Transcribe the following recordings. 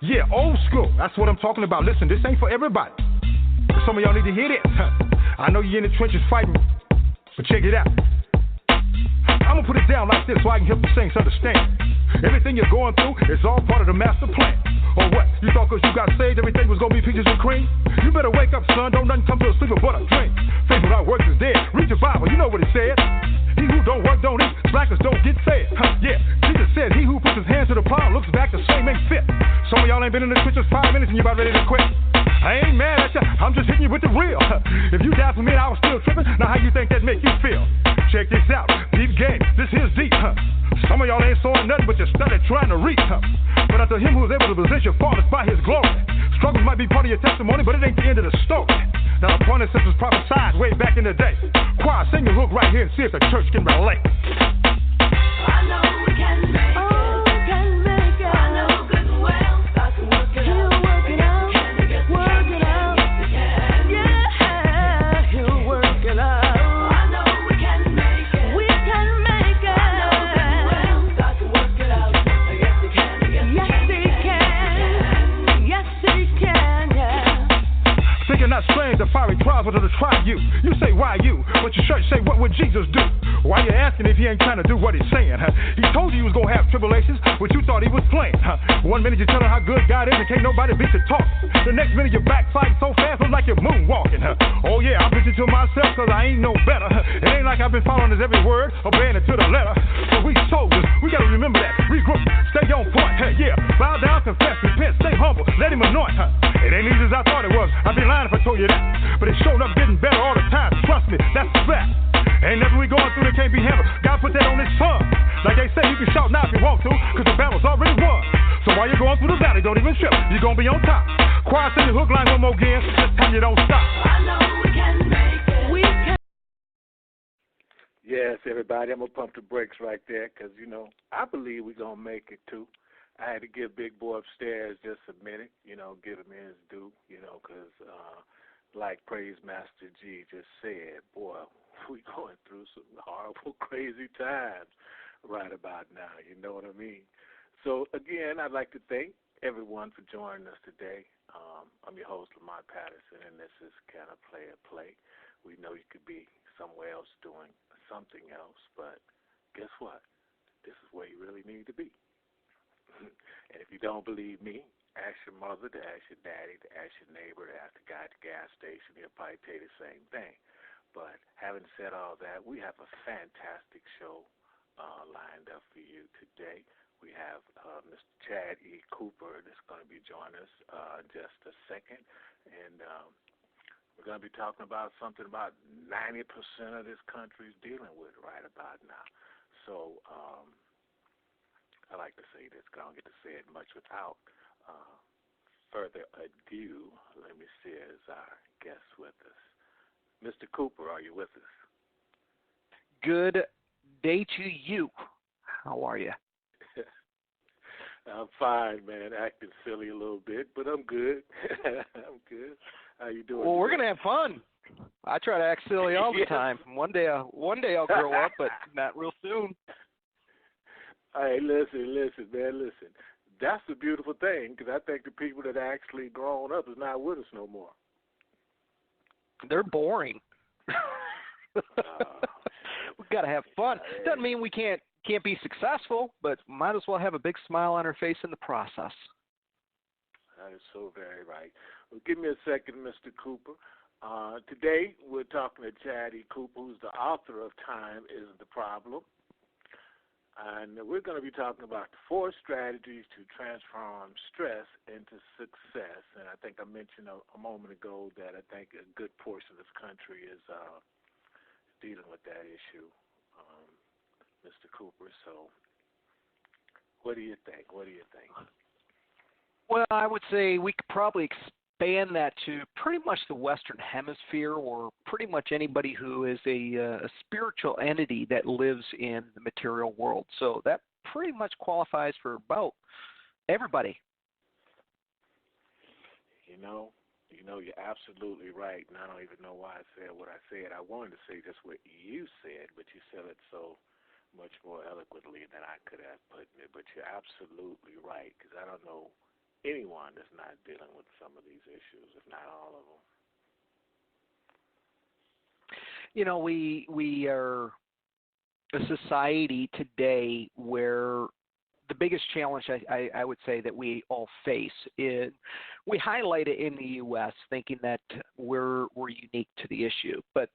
Yeah, old school. That's what I'm talking about. Listen, this ain't for everybody. Some of y'all need to hear this. I know you're in the trenches fighting, but check it out. I'm gonna put it down like this so I can help the saints understand. Everything you're going through is all part of the master plan. Or what? You thought cause you got saved everything was gonna be peaches and cream? You better wake up, son. Don't nothing come to a sleeper but a dream. Faith without works is dead. Read your Bible, you know what it said. He who don't work don't eat. Slackers don't get fed. Yeah, Jesus said he who puts his hands to the plow looks back the same ain't fit. Some of y'all ain't been in the trenches 5 minutes and you about ready to quit. I ain't mad at you, I'm just hitting you with the real. If you died for me and I was still tripping, now how you think that make you feel? Check this out, deep game, this here's deep. Some of y'all ain't sawing nothing but you started trying to reach. But unto him who is able to possess your fathers by his glory. Struggles might be part of your testimony, but it ain't the end of the story. Now the point is this was prophesied way back in the day. Choir, sing your hook right here and see if the church can relate. I know we can make it. I know good and well. God can work it out. Work it out. Work it out. Yeah, he'll work it out. I know we can make it. We can make it. I know good and well. God can work it out. Yes, he can. Yes, he can. Yes, he can. Yeah. Thinking not strange, the fiery trials wanted to try you. You say, why you? But your church say, what would Jesus do? Why you asking if he ain't trying to do what he's saying? He told you he was going to have tribulations, but you thought he was playing. 1 minute you tell him how good God is and can't nobody beat the talk. The next minute you're backsliding so fast, look like you're moonwalking. Oh yeah, I'm preaching to myself because I ain't no better. It ain't like I've been following his every word, obeying it to the letter. So we soldiers, we got to remember that. Regroup, stay on point. Yeah, bow down, confess, repent, stay humble, let him anoint. It ain't easy as I thought it was. I'd be lying if I told you that. But it's showing up getting better all the time. Trust me, that's the fact. Ain't nothing we going through that can't be handled. God put that on his son. Like they say, you can shout now if you want to, because the battle's already won. So while you're going through the valley, don't even trip. You're going to be on top. Choir, sing the hook line one more again. This time you don't stop. I know we can make it. We can. Yes, everybody, I'm going to pump the brakes right there because, you know, I believe we're going to make it too. I had to give Big Boy upstairs just a minute, you know, give him his due, you know, because like Praise Master G just said, boy, we going through some horrible, crazy times right about now, you know what I mean? So, again, I'd like to thank everyone for joining us today. I'm your host, Lamont Patterson, and this is Can I Play a Play? We know you could be somewhere else doing something else, but guess what? This is where you really need to be. And if you don't believe me, ask your mother, to ask your daddy, to ask your neighbor, to ask the guy at the gas station. He'll probably tell you the same thing. But having said all that, we have a fantastic show lined up for you today. We have Mr. Chad E. Cooper that's going to be joining us in just a second. And we're going to be talking about something about 90% of this country is dealing with right about now. So I like to say this, because I don't get to say it much without further ado. Let me see, is our guest with us. Mr. Cooper, are you with us? Good day to you. How are you? I'm fine, man. Acting silly a little bit, but I'm good. I'm good. How you doing? Well, we're gonna have fun. I try to act silly all the time. One day I'll grow up, but not real soon. Hey, listen, man, listen. That's the beautiful thing, because I think the people that are actually grown up is not with us no more. They're boring. We've got to have fun. Doesn't mean we can't be successful, but might as well have a big smile on our face in the process. That is so very right. Well, give me a second, Mr. Cooper. Today we're talking to Chad E. Cooper, who's the author of Time Isn't the Problem. And we're going to be talking about the 4 strategies to transform stress into success. And I think I mentioned a moment ago that I think a good portion of this country is dealing with that issue, Mr. Cooper. So what do you think? Well, I would say we could probably expand that to pretty much the Western Hemisphere, or pretty much anybody who is a spiritual entity that lives in the material world. So that pretty much qualifies for about everybody. You know, you're absolutely right, and I don't even know why I said what I said. I wanted to say just what you said, but you said it so much more eloquently than I could have put it. But you're absolutely right, because I don't know anyone that's not dealing with some of these issues, if not all of them. We are a society today where the biggest challenge I would say that we all face is we highlight it in the U.S. thinking that we're unique to the issue, but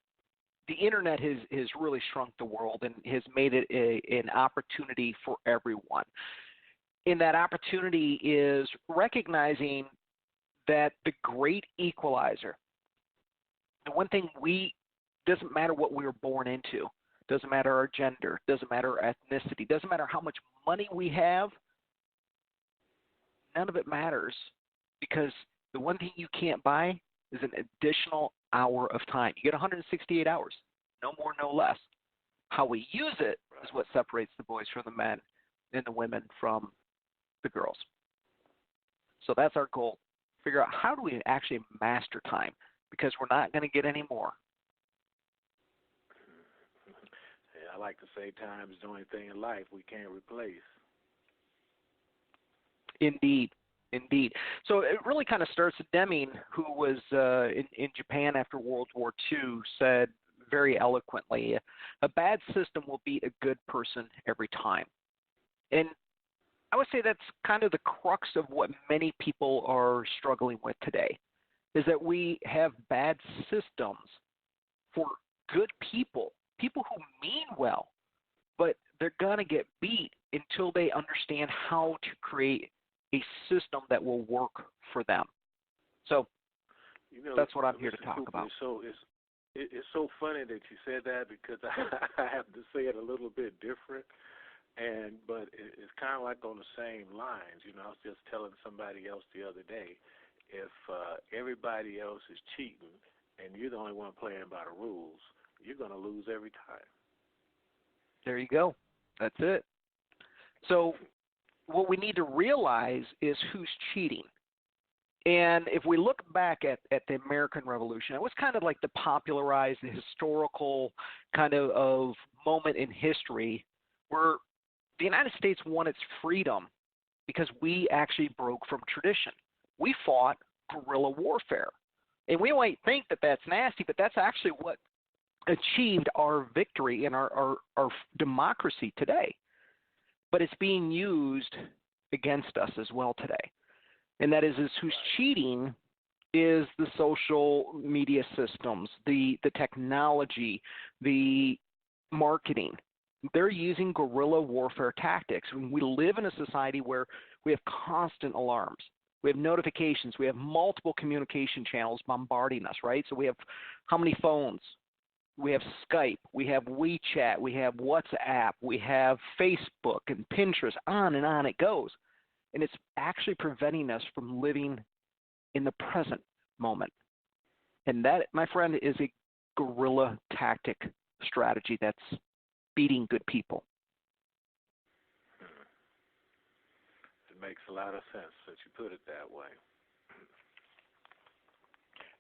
the internet has really shrunk the world and has made it an opportunity for everyone. And that opportunity is recognizing that the great equalizer, the one thing doesn't matter what we were born into, doesn't matter our gender, doesn't matter our ethnicity, doesn't matter how much money we have, none of it matters, because the one thing you can't buy is an additional hour of time. You get 168 hours, no more, no less. How we use it is what separates the boys from the men and the women from the girls. So that's our goal. Figure out how do we actually master time, because we're not going to get any more. I like to say time is the only thing in life we can't replace. Indeed. So it really kind of starts. Deming, who was in Japan after World War II, said very eloquently, a bad system will beat a good person every time. And I would say that's kind of the crux of what many people are struggling with today, is that we have bad systems for good people who mean well, but they're going to get beat until they understand how to create a system that will work for them. So that's what I'm here to talk about. So it's so funny that you said that, because I have to say it a little bit different, but it's kind of like on the same lines. I was just telling somebody else the other day, if everybody else is cheating and you're the only one playing by the rules, you're going to lose every time. There you go. That's it. So what we need to realize is who's cheating. And if we look back at the American Revolution, it was kind of like the popularized, the historical kind of moment in history where the United States won its freedom because we actually broke from tradition. We fought guerrilla warfare. And we might think that that's nasty, but that's actually what achieved our victory in our democracy today. But it's being used against us as well today. And that is who's cheating is the social media systems, the technology, the marketing. They're using guerrilla warfare tactics. We live in a society where we have constant alarms. We have notifications. We have multiple communication channels bombarding us, right? So we have how many phones? We have Skype, we have WeChat, we have WhatsApp, we have Facebook and Pinterest, on it goes. And it's actually preventing us from living in the present moment. And that, my friend, is a guerrilla tactic strategy that's beating good people. It makes a lot of sense that you put it that way.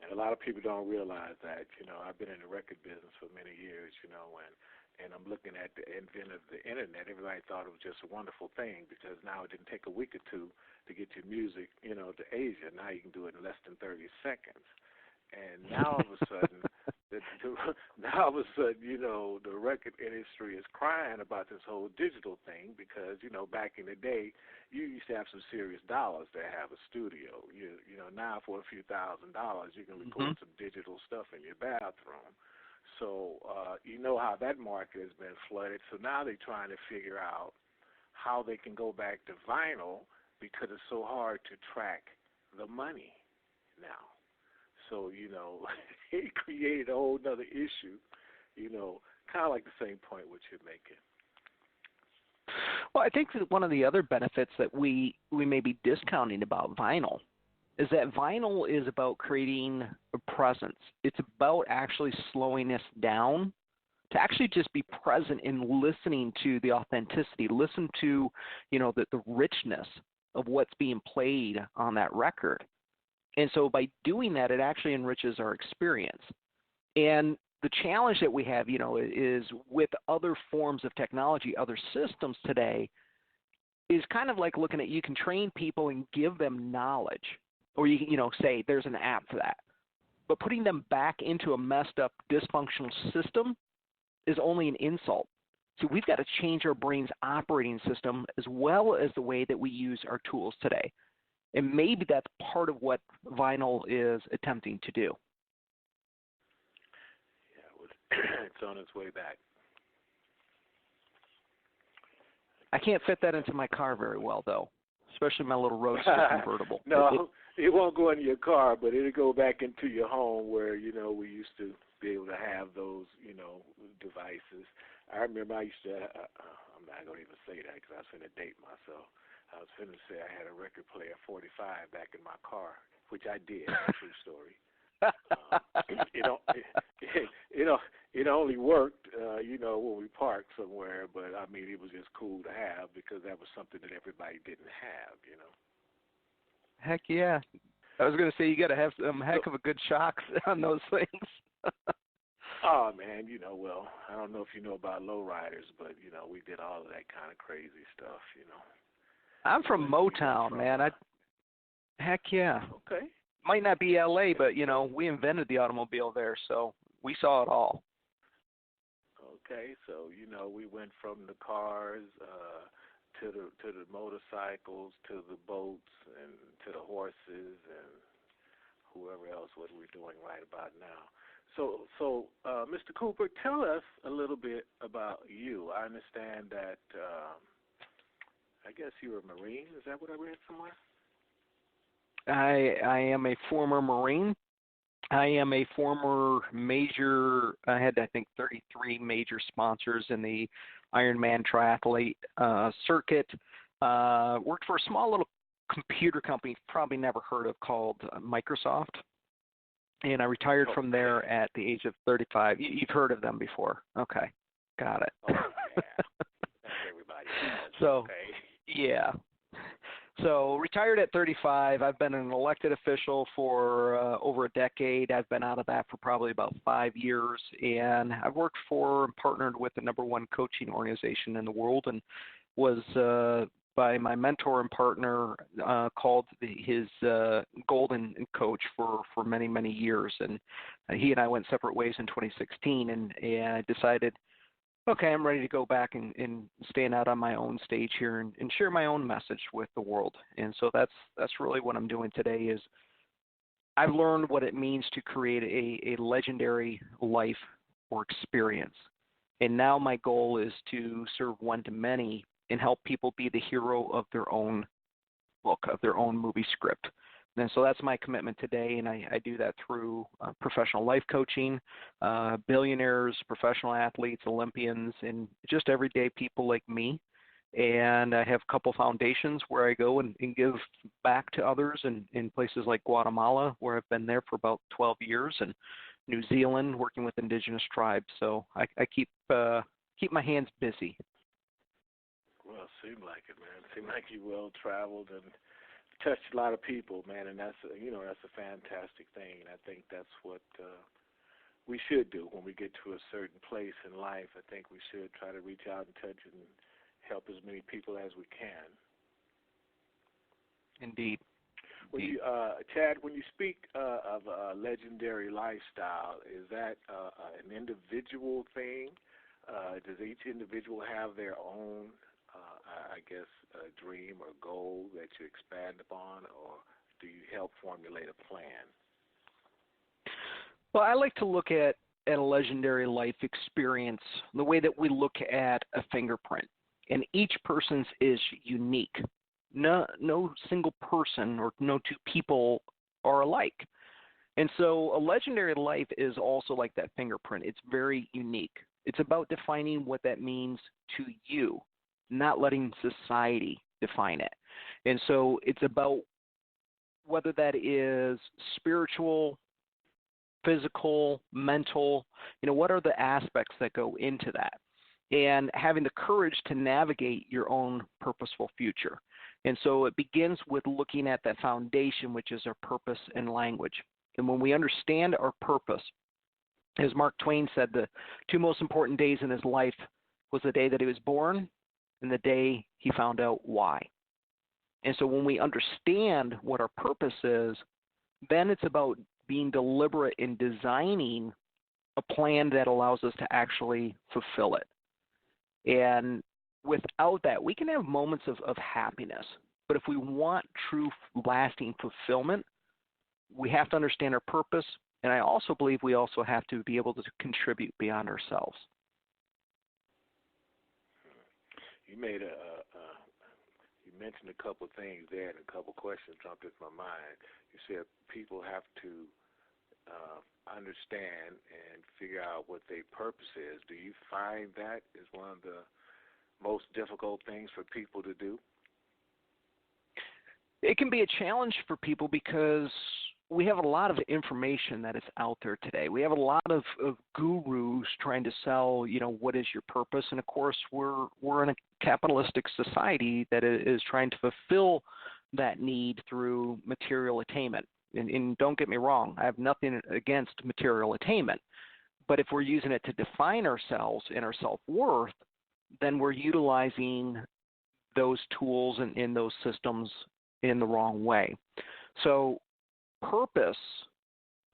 And a lot of people don't realize that. I've been in the record business for many years, and I'm looking at the advent of the internet. Everybody thought it was just a wonderful thing, because now it didn't take a week or two to get your music, to Asia. Now you can do it in less than 30 seconds. And now all of a sudden, the record industry is crying about this whole digital thing, because, back in the day, you used to have some serious dollars to have a studio. Now for a few $1,000s, you can record some digital stuff in your bathroom. So how that market has been flooded. So now they're trying to figure out how they can go back to vinyl, because it's so hard to track the money now. So, it created a whole other issue, kind of like the same point which you're making. Well, I think that one of the other benefits that we may be discounting about vinyl is that vinyl is about creating a presence. It's about actually slowing us down to actually just be present in listening to the authenticity, listen to, the richness of what's being played on that record. And so by doing that, it actually enriches our experience. And the challenge that we have, is with other forms of technology, other systems today, is kind of like looking at, you can train people and give them knowledge, or you can, say there's an app for that. But putting them back into a messed up, dysfunctional system is only an insult. So we've got to change our brain's operating system as well as the way that we use our tools today. And maybe that's part of what vinyl is attempting to do. Yeah, it's on its way back. I can't fit that into my car very well, though, especially my little roadster convertible. No, it won't go into your car, but it'll go back into your home where, we used to be able to have those, devices. I remember I used to, I'm not going to even say that because I was going to date myself. I was going to say I had a record player 45 back in my car, which I did, true story. It only worked, when we parked somewhere, but I mean, it was just cool to have because that was something that everybody didn't have, Heck yeah. I was going to say you got to have some heck of a good shocks on those things. Oh, man, well, I don't know if you know about lowriders, but, we did all of that kind of crazy stuff, I'm from Motown, man. Heck yeah. Okay. Might not be L.A., but, we invented the automobile there, so we saw it all. Okay, so, we went from the cars to the motorcycles, to the boats, and to the horses, and whoever else what we're doing right about now. So, Mr. Cooper, tell us a little bit about you. I understand that, I guess you're a Marine. Is that what I read somewhere? I am a former Marine. I am a former major. I had, I think, 33 major sponsors in the Ironman triathlete circuit. Worked for a small little computer company, probably never heard of, called Microsoft. And I retired from there at the age of 35. You've heard of them before. Okay. Got it. Oh, yeah. That's everybody has. So, okay. Yeah. So retired at 35. I've been an elected official for over a decade. I've been out of that for probably about 5 years. And I've worked for and partnered with the #1 coaching organization in the world, and was by my mentor and partner called his golden coach for many, many years. And he and I went separate ways in 2016, and I decided, okay, I'm ready to go back and stand out on my own stage here and share my own message with the world. And so that's really what I'm doing today. Is I've learned what it means to create a legendary life or experience. And now my goal is to serve one to many and help people be the hero of their own book, of their own movie script. And so that's my commitment today, and I do that through professional life coaching, billionaires, professional athletes, Olympians, and just everyday people like me. And I have a couple foundations where I go and give back to others in places like Guatemala, where I've been there for about 12 years, and New Zealand, working with indigenous tribes. So I keep my hands busy. Well, it seemed like it, man. It seemed like you well-traveled and touched a lot of people, man, and that's a fantastic thing. And I think that's what we should do when we get to a certain place in life. I think we should try to reach out and touch and help as many people as we can. Indeed. When you, Chad, when you speak of a legendary lifestyle, is that an individual thing? Does each individual have their own, I guess, dream or goal that you expand upon, or do you help formulate a plan? Well, I like to look at a legendary life experience the way that we look at a fingerprint. And each person's is unique. No single person or no two people are alike. And so a legendary life is also like that fingerprint. It's very unique. It's about defining what that means to you, not letting society define it. And so it's about whether that is spiritual, physical, mental, what are the aspects that go into that? And having the courage to navigate your own purposeful future. And so it begins with looking at that foundation, which is our purpose and language. And when we understand our purpose, as Mark Twain said, the two most important days in his life was the day that he was born than the day he found out why. And so when we understand what our purpose is, then it's about being deliberate in designing a plan that allows us to actually fulfill it. And without that, we can have moments of happiness. But if we want true lasting fulfillment, we have to understand our purpose. And I also believe we also have to be able to contribute beyond ourselves. You made you mentioned a couple of things there, and a couple of questions jumped into my mind. You said people have to understand and figure out what their purpose is. Do you find that is one of the most difficult things for people to do? It can be a challenge for people because we have a lot of information that is out there today. We have a lot of gurus trying to sell, what is your purpose? And of course, we're in a capitalistic society that is trying to fulfill that need through material attainment. And don't get me wrong, I have nothing against material attainment. But if we're using it to define ourselves and our self-worth, then we're utilizing those tools and in those systems in the wrong way. So purpose,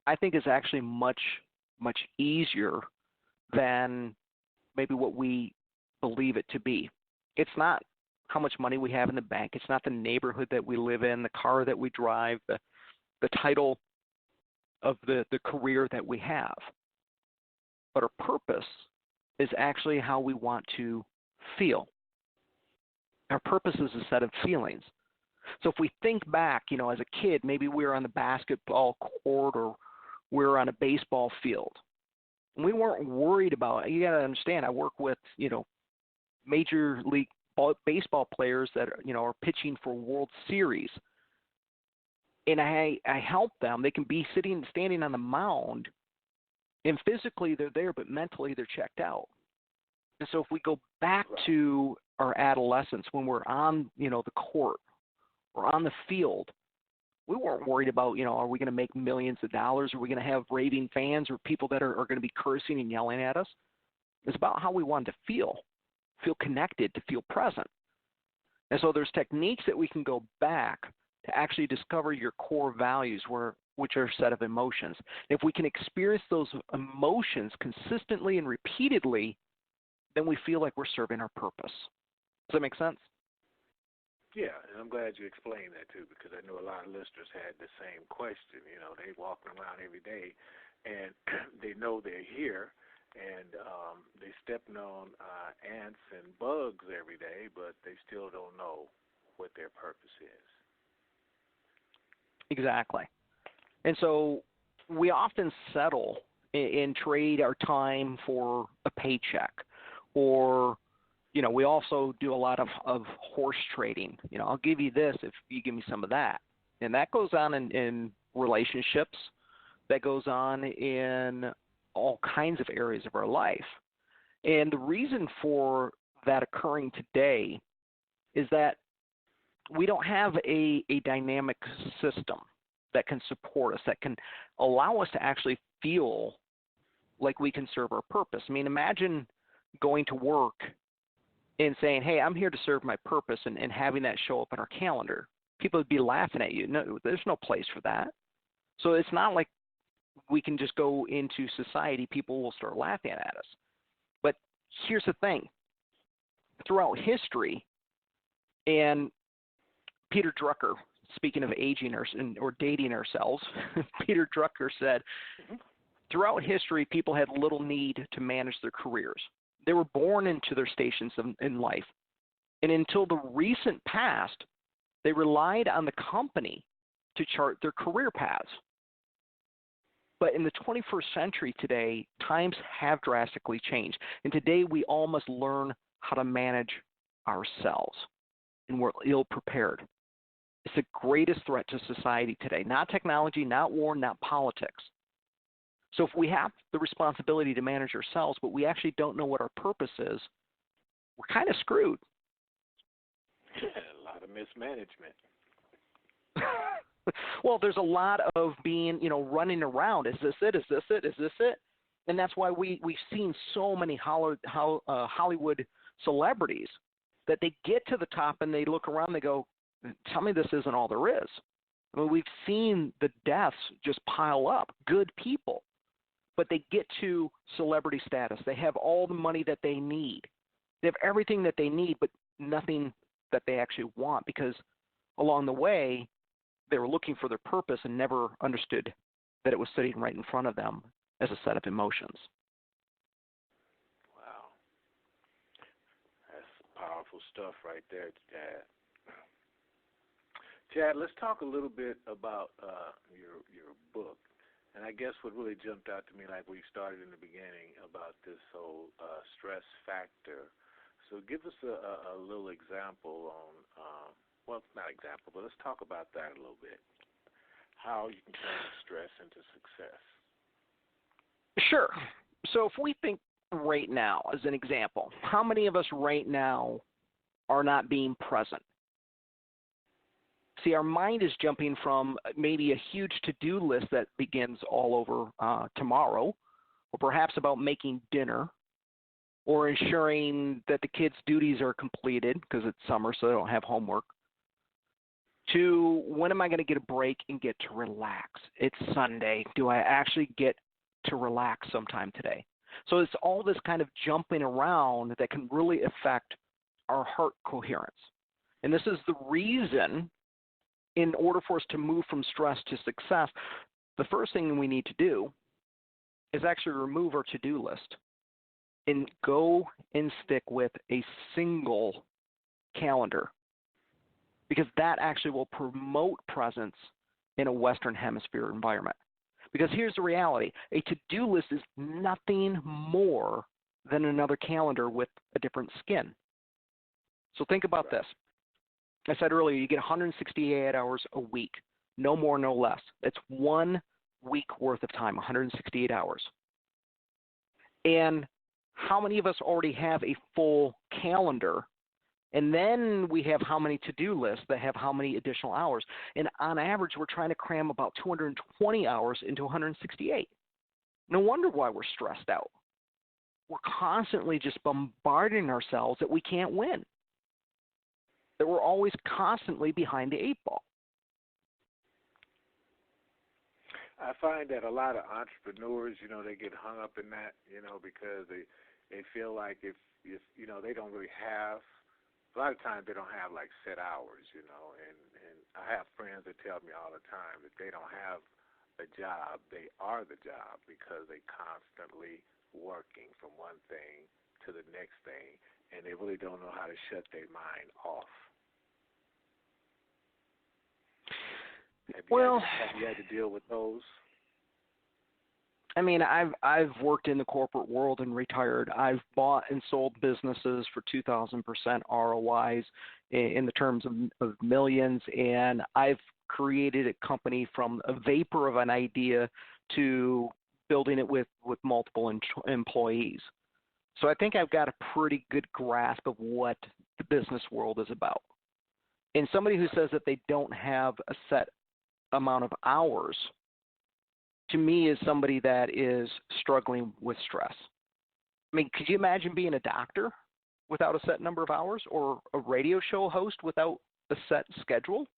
I think, is actually much, much easier than maybe what we believe it to be. It's not how much money we have in the bank. It's not the neighborhood that we live in, the car that we drive, the title of the career that we have. But our purpose is actually how we want to feel. Our purpose is a set of feelings. So if we think back, as a kid, maybe we were on the basketball court or we were on a baseball field. And we weren't worried about it. You got to understand, I work with, major league baseball players that are pitching for World Series. And I help them. They can be standing on the mound, and physically they're there, but mentally they're checked out. And so if we go back to our adolescence, when we're on, the court or on the field, we weren't worried about, are we going to make millions of dollars? Are we going to have raving fans or people that are going to be cursing and yelling at us? It's about how we wanted to feel connected, to feel present. And so there's techniques that we can go back to actually discover your core values, which are a set of emotions. If we can experience those emotions consistently and repeatedly, then we feel like we're serving our purpose. Does that make sense? Yeah, and I'm glad you explained that too, because I know a lot of listeners had the same question. They walking around every day, and they know they're here, and they stepping on ants and bugs every day, but they still don't know what their purpose is. Exactly. And so we often settle and trade our time for a paycheck, or, we also do a lot of horse trading. I'll give you this if you give me some of that. And that goes on in relationships. That goes on in all kinds of areas of our life. And the reason for that occurring today is that we don't have a dynamic system that can support us, that can allow us to actually feel like we can serve our purpose. I mean, imagine going to work and saying, hey, I'm here to serve my purpose, and having that show up on our calendar. People would be laughing at you. No, there's no place for that. So it's not like we can just go into society, people will start laughing at us. But here's the thing. Throughout history, and Peter Drucker, speaking of aging or dating ourselves, Peter Drucker said, throughout history, people had little need to manage their careers. They were born into their stations in life. And until the recent past, they relied on the company to chart their career paths. But in the 21st century today, times have drastically changed. And today we all must learn how to manage ourselves. And we're ill-prepared. It's the greatest threat to society today. Not technology, not war, not politics. So if we have the responsibility to manage ourselves, but we actually don't know what our purpose is, we're kind of screwed. Yeah, a lot of mismanagement. Well, there's a lot of being, running around. Is this it? Is this it? Is this it? And that's why we've seen so many Hollywood celebrities that they get to the top and they look around and they go, tell me this isn't all there is. I mean, we've seen the deaths just pile up, good people, but they get to celebrity status. They have all the money that they need. They have everything that they need, but nothing that they actually want, because along the way, they were looking for their purpose and never understood that it was sitting right in front of them as a set of emotions. Wow. That's powerful stuff right there, Chad. Chad, let's talk a little bit about your book. And I guess what really jumped out to me, like we started in the beginning, about this whole stress factor. So give us a little example on, well, not example, but let's talk about that a little bit. How you can turn stress into success. Sure. So if we think right now, as an example, how many of us right now are not being present? See, our mind is jumping from maybe a huge to-do list that begins all over tomorrow, or perhaps about making dinner, or ensuring that the kids' duties are completed because it's summer so they don't have homework, to when am I going to get a break and get to relax? It's Sunday. Do I actually get to relax sometime today? So it's all this kind of jumping around that can really affect our heart coherence. And this is the reason, in order for us to move from stress to success, the first thing we need to do is actually remove our to-do list and go and stick with a single calendar, because that actually will promote presence in a Western Hemisphere environment. Because here's the reality. A to-do list is nothing more than another calendar with a different skin. So think about this. I said earlier, you get 168 hours a week, no more, no less. That's 1 week worth of time, 168 hours. And how many of us already have a full calendar? And then we have how many to-do lists that have how many additional hours. And on average, we're trying to cram about 220 hours into 168. No wonder why we're stressed out. We're constantly just bombarding ourselves that we can't win, that we're always constantly behind the 8 ball. I find that a lot of entrepreneurs, they get hung up in that, because they feel like if they don't really have, a lot of times they don't have like set hours, and I have friends that tell me all the time that they don't have a job, they are the job, because they constantly working from one thing to the next thing, and they really don't know how to shut their mind off. Have you had to deal with those? I mean, I've worked in the corporate world and retired. I've bought and sold businesses for 2,000% ROIs in the terms of millions, and I've created a company from a vapor of an idea to building it with multiple employees. So I think I've got a pretty good grasp of what the business world is about. And somebody who says that they don't have a set amount of hours, to me, is somebody that is struggling with stress. I mean, could you imagine being a doctor without a set number of hours, or a radio show host without a set schedule?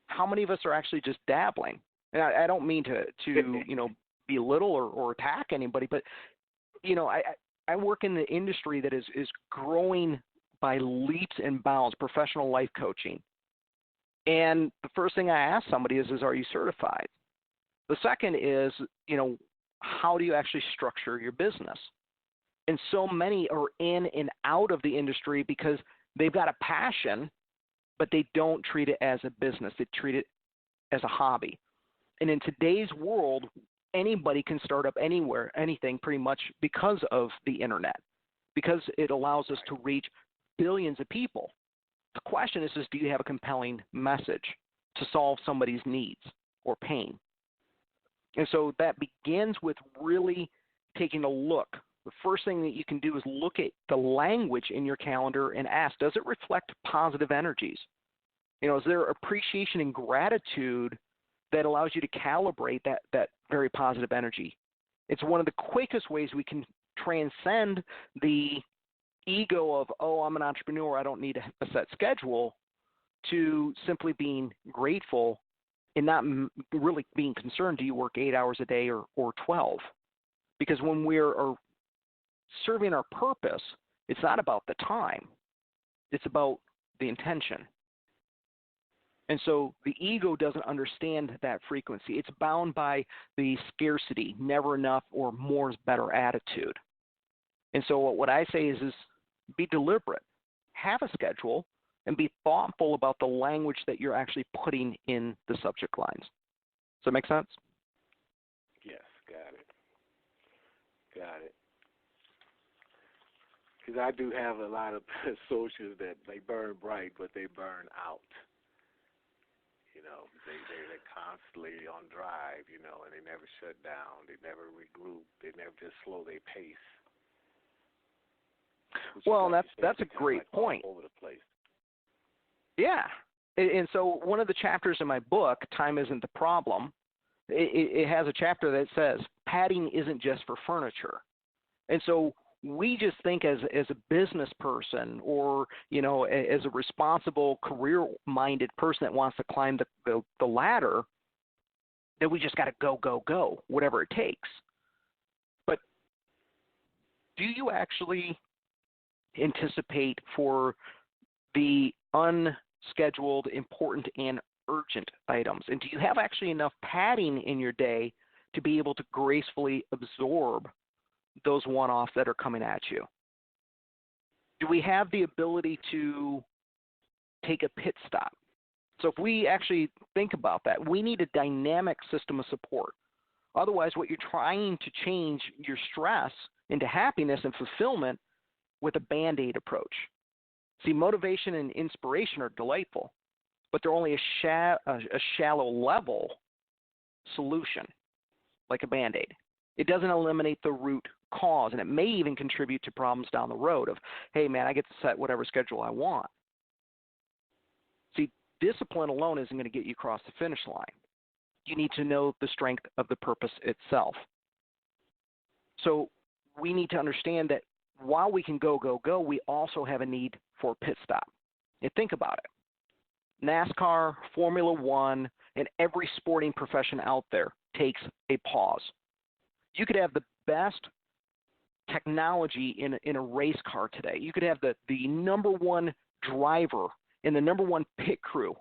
How many of us are actually just dabbling? And I don't mean to belittle or attack anybody, but I work in the industry that is growing by leaps and bounds, professional life coaching. And the first thing I ask somebody is are you certified? The second is, how do you actually structure your business? And so many are in and out of the industry because they've got a passion, but they don't treat it as a business. They treat it as a hobby. And in today's world, anybody can start up anywhere, anything pretty much, because of the internet, because it allows us to reach billions of people. The question is do you have a compelling message to solve somebody's needs or pain? And so that begins with really taking a look. The first thing that you can do is look at the language in your calendar and ask, does it reflect positive energies? Is there appreciation and gratitude that allows you to calibrate that very positive energy? It's one of the quickest ways we can transcend the ego of, oh, I'm an entrepreneur, I don't need a set schedule, to simply being grateful and not really being concerned, do you work 8 hours a day or 12? Because when we're serving our purpose, it's not about the time. It's about the intention. And so the ego doesn't understand that frequency. It's bound by the scarcity, never enough, or more is better attitude. And so what I say is be deliberate. Have a schedule and be thoughtful about the language that you're actually putting in the subject lines. Does that make sense? Yes, got it. Got it. Because I do have a lot of associates that they burn bright, but they burn out. You know, they're constantly on drive, you know, and they never shut down. They never regroup. They never just slow their pace. Well, that's a great point. All over the place. Yeah. And so one of the chapters in my book, Time Isn't the Problem, it has a chapter that says padding isn't just for furniture. And so we just think as a business person or, you know, as a responsible, career-minded person that wants to climb the ladder, that we just got to go, whatever it takes. But do you actually anticipate for the unscheduled, important, and urgent items? And do you have actually enough padding in your day to be able to gracefully absorb those one-offs that are coming at you? Do we have the ability to take a pit stop? So if we actually think about that, we need a dynamic system of support. Otherwise, what you're trying to change your stress into happiness and fulfillment with a Band-Aid approach. See, motivation and inspiration are delightful, but they're only a shallow level solution, like a Band-Aid. It doesn't eliminate the root cause, and it may even contribute to problems down the road of, hey, man, I get to set whatever schedule I want. See, discipline alone isn't going to get you across the finish line. You need to know the strength of the purpose itself. So we need to understand that while we can go, we also have a need for a pit stop. And think about it. NASCAR, Formula One, and every sporting profession out there takes a pause. You could have the best technology in a race car today. You could have the number one driver in the number one pit crew,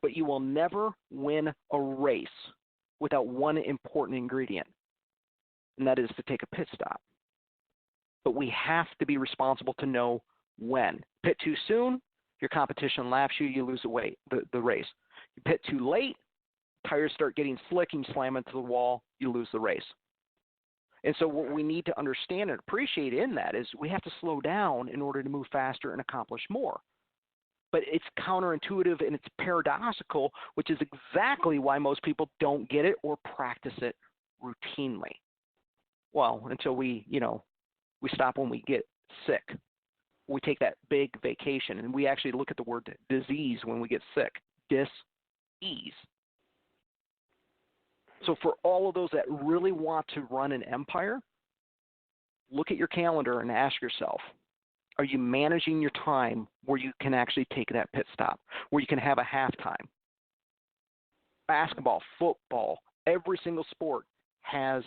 but you will never win a race without one important ingredient, and that is to take a pit stop. But we have to be responsible to know when. Pit too soon, your competition laps you, you lose the race. You pit too late, tires start getting slick, and you slam into the wall, you lose the race. And so what we need to understand and appreciate in that is we have to slow down in order to move faster and accomplish more. But it's counterintuitive and it's paradoxical, which is exactly why most people don't get it or practice it routinely. Well, until we stop when we get sick. We take that big vacation, and we actually look at the word disease when we get sick. Dis-ease. So for all of those that really want to run an empire, look at your calendar and ask yourself, are you managing your time where you can actually take that pit stop, where you can have a halftime? Basketball, football, every single sport has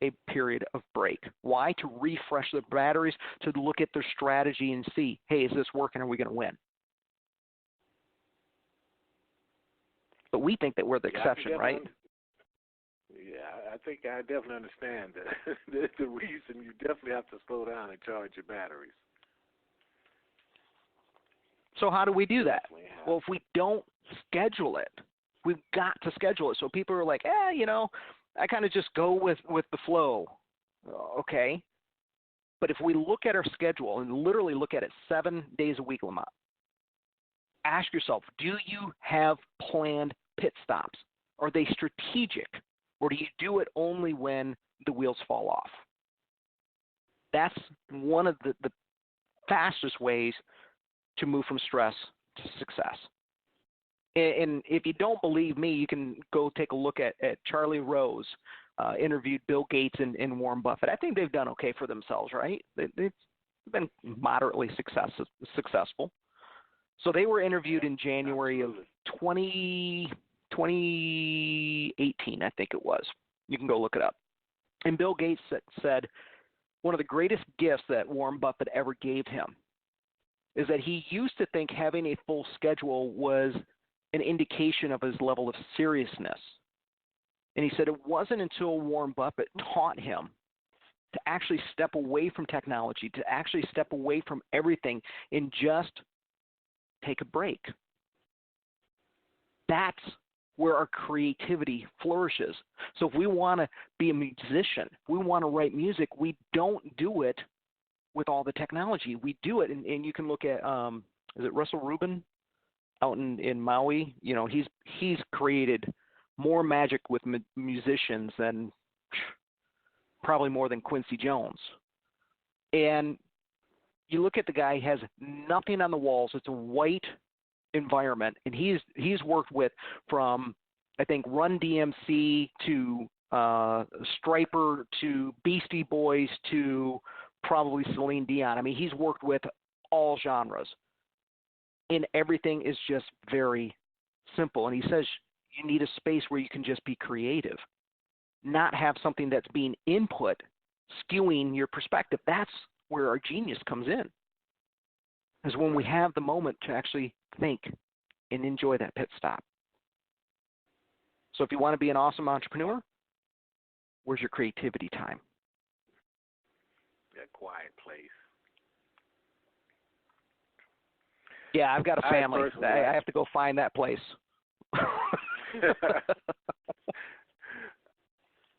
a period of break. Why? To refresh the batteries, to look at their strategy and see, hey, is this working? Are we going to win? But we think that we're the exception, right? Yeah, I think I definitely understand that. The reason you definitely have to slow down and charge your batteries. So how do we do that? Well, if we don't schedule it, we've got to schedule it. So people are like, I kind of just go with the flow. Okay. But if we look at our schedule and literally look at it 7 days a week, Lamont, ask yourself, do you have planned pit stops? Are they strategic? Or do you do it only when the wheels fall off? That's one of the fastest ways to move from stress to success. And if you don't believe me, you can go take a look at Charlie Rose, interviewed Bill Gates and Warren Buffett. I think they've done okay for themselves, right? They've been moderately successful. So they were interviewed in January of 2018, I think it was. You can go look it up. And Bill Gates said one of the greatest gifts that Warren Buffett ever gave him is that he used to think having a full schedule was an indication of his level of seriousness. And he said it wasn't until Warren Buffett taught him to actually step away from technology, to actually step away from everything and just take a break. That's where our creativity flourishes. So if we want to be a musician, we want to write music, we don't do it with all the technology. We do it, and you can look at, is it Russell Rubin out in Maui? You know, he's created more magic with musicians than probably more than Quincy Jones. And you look at the guy, he has nothing on the walls. It's a white environment, and he's worked with from, I think, Run DMC to Stryper to Beastie Boys to probably Celine Dion. I mean, he's worked with all genres, and everything is just very simple. And he says you need a space where you can just be creative, not have something that's being input skewing your perspective. That's where our genius comes in, is when we have the moment to actually think and enjoy that pit stop. So if you want to be an awesome entrepreneur, where's your creativity time? That quiet place. Yeah, I've got a family. I have to go find that place.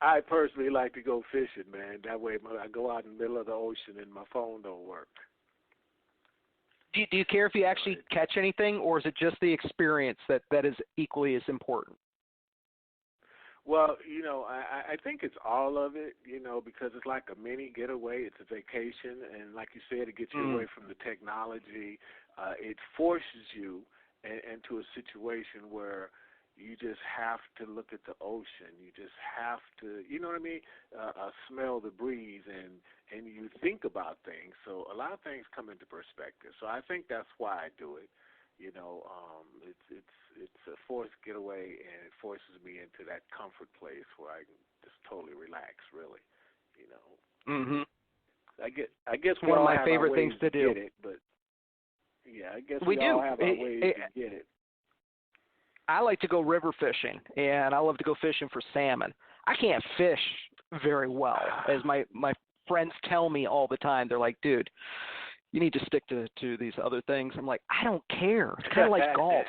I personally like to go fishing, man. That way I go out in the middle of the ocean and my phone don't work. Do you care if you actually catch anything, or is it just the experience that is equally as important? Well, you know, I think it's all of it, you know, because it's like a mini getaway. It's a vacation, and like you said, it gets you away from the technology. It forces you into a situation where you just have to look at the ocean. You just have to, you know what I mean, smell the breeze, and you think about things. So a lot of things come into perspective. So I think that's why I do it. You know, it's a forced getaway, and it forces me into that comfort place where I can just totally relax, really. You know. Mm-hmm. I guess we one all of my have favorite our things ways to do. Get it, but yeah, I guess we do. all have our ways to get it. I like to go river fishing, and I love to go fishing for salmon. I can't fish very well, as my friends tell me all the time. They're like, dude, you need to stick to these other things. I'm like, I don't care. It's kind of like golf.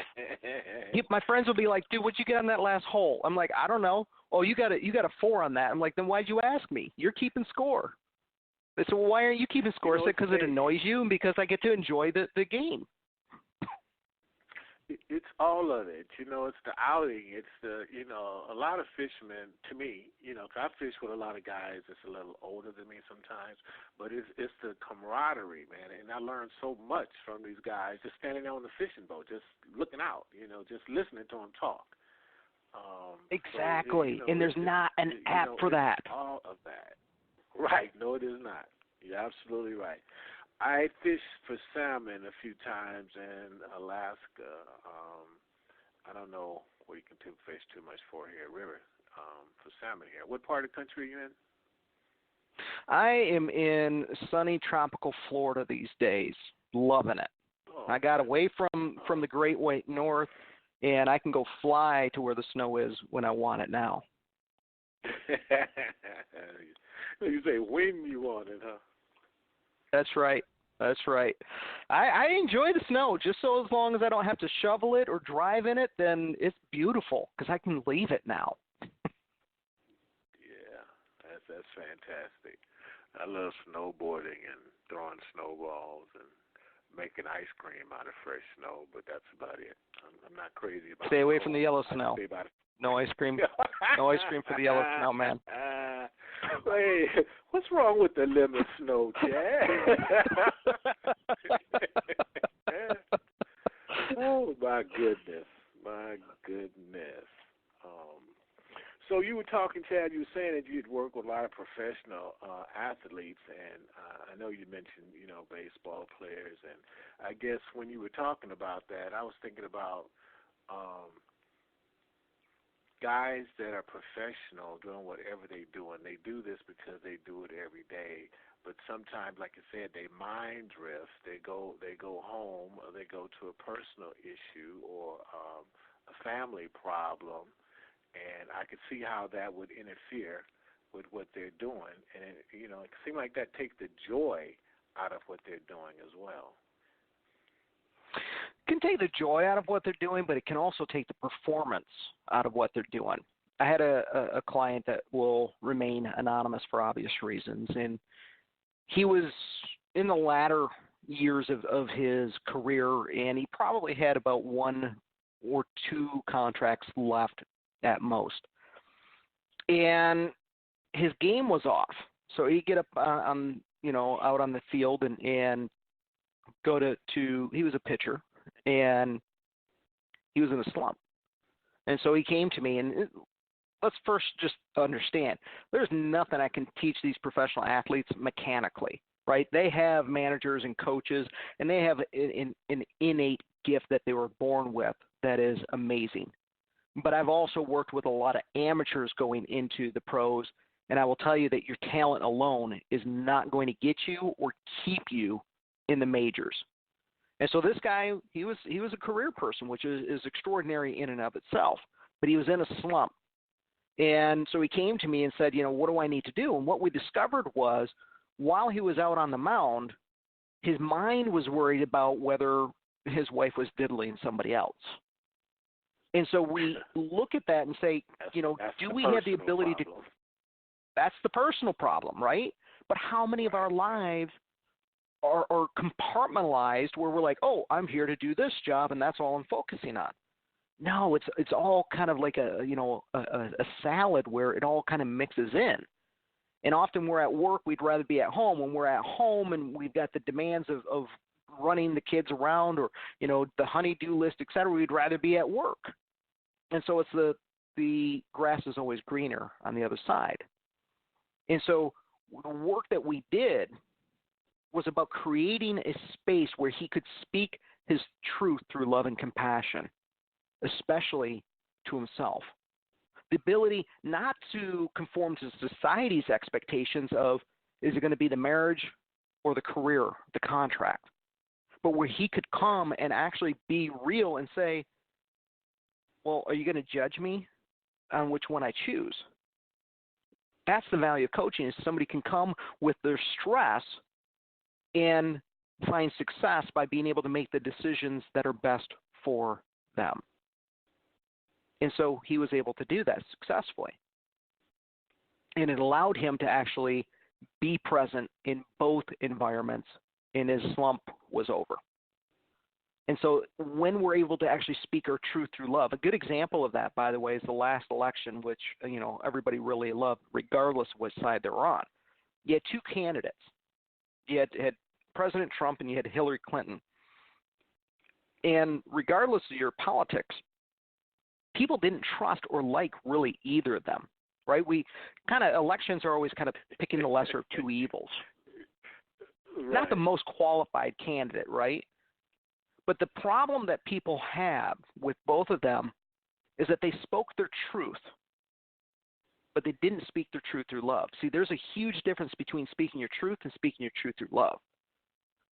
My friends will be like, dude, what'd you get on that last hole? I'm like, I don't know. Oh, you got a 4 on that. I'm like, then why'd you ask me? You're keeping score. They said, well, why aren't you keeping score? I said, because it annoys you and because I get to enjoy the game. It's all of it, you know. It's the outing. It's the, you know, a lot of fishermen, to me, you know, 'cause I fish with a lot of guys that's a little older than me sometimes, but it's the camaraderie, man. And I learned so much from these guys just standing there on the fishing boat, just looking out, you know, just listening to them talk. Exactly. So, you know, and there's not an app for that. All of that. Right. No, it is not. You're absolutely right. I fished for salmon a few times in Alaska. I don't know where you can fish too much for river, for salmon here. What part of the country are you in? I am in sunny tropical Florida these days, loving it. Oh, I got away from the Great White North, and I can go fly to where the snow is when I want it now. You say when you want it, huh? That's right. That's right. I enjoy the snow just so as long as I don't have to shovel it or drive in it, then it's beautiful because I can leave it now. Yeah, that's fantastic. I love snowboarding and throwing snowballs and making ice cream out of fresh snow, but that's about it. I'm not crazy about it. Stay away from the yellow snow. No ice cream. No ice cream for the yellow snow, man. Wait, what's wrong with the lemon snow, Chad? Oh, my goodness. My goodness. So you were talking, Chad, you were saying that you'd work with a lot of professional athletes, and I know you mentioned, baseball players, and I guess when you were talking about that, I was thinking about guys that are professional doing whatever they do, and they do this because they do it every day. But sometimes, like you said, they mind drift. They go home, or they go to a personal issue or a family problem, and I could see how that would interfere with what they're doing. And, it seems like that takes the joy out of what they're doing as well. It can take the joy out of what they're doing, but it can also take the performance out of what they're doing. I had a client that will remain anonymous for obvious reasons, and he was in the latter years of his career, and he probably had about 1 or 2 contracts left at most. And his game was off. So he'd get up out on the field and go to he was a pitcher, and he was in a slump. And so he came to me, and let's first just understand, there's nothing I can teach these professional athletes mechanically, right? They have managers and coaches, and they have an innate gift that they were born with that is amazing. But I've also worked with a lot of amateurs going into the pros, and I will tell you that your talent alone is not going to get you or keep you in the majors. And so this guy, he was a career person, which is extraordinary in and of itself, but he was in a slump. And so he came to me and said, what do I need to do? And what we discovered was, while he was out on the mound, his mind was worried about whether his wife was diddling somebody else. And so we look at that and say, do we have the ability to – that's the personal problem, right? But how many of our lives are compartmentalized where we're like, oh, I'm here to do this job, and that's all I'm focusing on? No, it's all kind of like a salad where it all kind of mixes in. And often we're at work, we'd rather be at home. When we're at home and we've got the demands of running the kids around or, the honey-do list, et cetera, we'd rather be at work. And so it's the grass is always greener on the other side. And so the work that we did was about creating a space where he could speak his truth through love and compassion, especially to himself. The ability not to conform to society's expectations of, is it going to be the marriage or the career, the contract, but where he could come and actually be real and say, well, are you going to judge me on which one I choose? That's the value of coaching, is somebody can come with their stress and find success by being able to make the decisions that are best for them. And so he was able to do that successfully. And it allowed him to actually be present in both environments, and his slump was over. And so when we're able to actually speak our truth through love, a good example of that, by the way, is the last election, which, everybody really loved, regardless of what side they were on. You had 2 candidates. You had President Trump and you had Hillary Clinton. And regardless of your politics, people didn't trust or like really either of them, right? Elections are always kind of picking the lesser of 2 evils. Right. Not the most qualified candidate, right? But the problem that people have with both of them is that they spoke their truth, but they didn't speak their truth through love. See, there's a huge difference between speaking your truth and speaking your truth through love.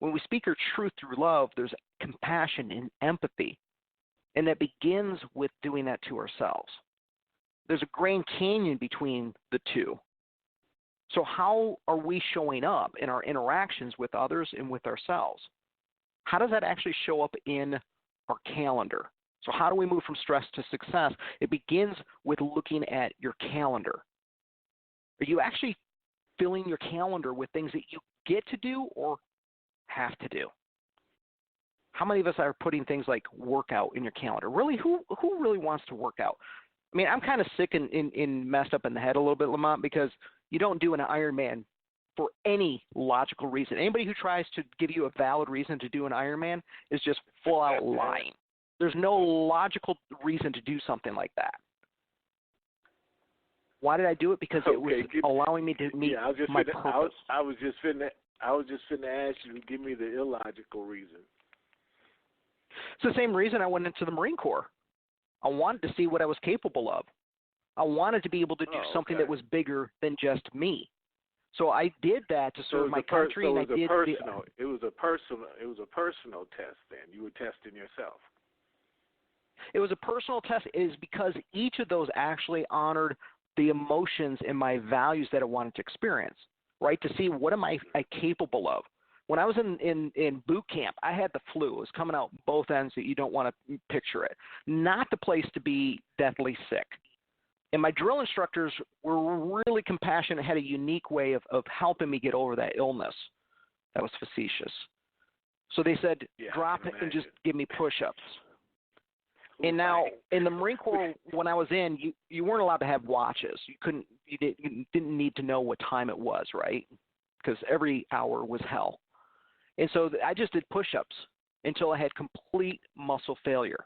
When we speak our truth through love, there's compassion and empathy, and that begins with doing that to ourselves. There's a Grand Canyon between the two. So how are we showing up in our interactions with others and with ourselves? How does that actually show up in our calendar? So how do we move from stress to success? It begins with looking at your calendar. Are you actually filling your calendar with things that you get to do or have to do? How many of us are putting things like workout in your calendar? Really, who really wants to work out? I mean, I'm kind of sick and messed up in the head a little bit, Lamont, because you don't do an Ironman for any logical reason. Anybody who tries to give you a valid reason to do an Ironman is just full out lying. There's no logical reason to do something like that. Why did I do it? Because it was allowing me to meet my purpose. I was just finna ask you, give me the illogical reason. It's the same reason I went into the Marine Corps. I wanted to see what I was capable of. I wanted to be able to do something that was bigger than just me. So I did that to serve my country. It was a personal test. Then you were testing yourself. It was a personal test. It is because each of those actually honored the emotions and my values that I wanted to experience. Right, to see what am I capable of. When I was in boot camp, I had the flu. It was coming out both ends that you don't want to picture it. Not the place to be deathly sick. And my drill instructors were really compassionate, had a unique way of helping me get over that illness. That was facetious. So they said, drop it and just give me push-ups. And now in the Marine Corps, when I was in, you weren't allowed to have watches. You didn't need to know what time it was, right? Because every hour was hell. And so I just did push-ups until I had complete muscle failure.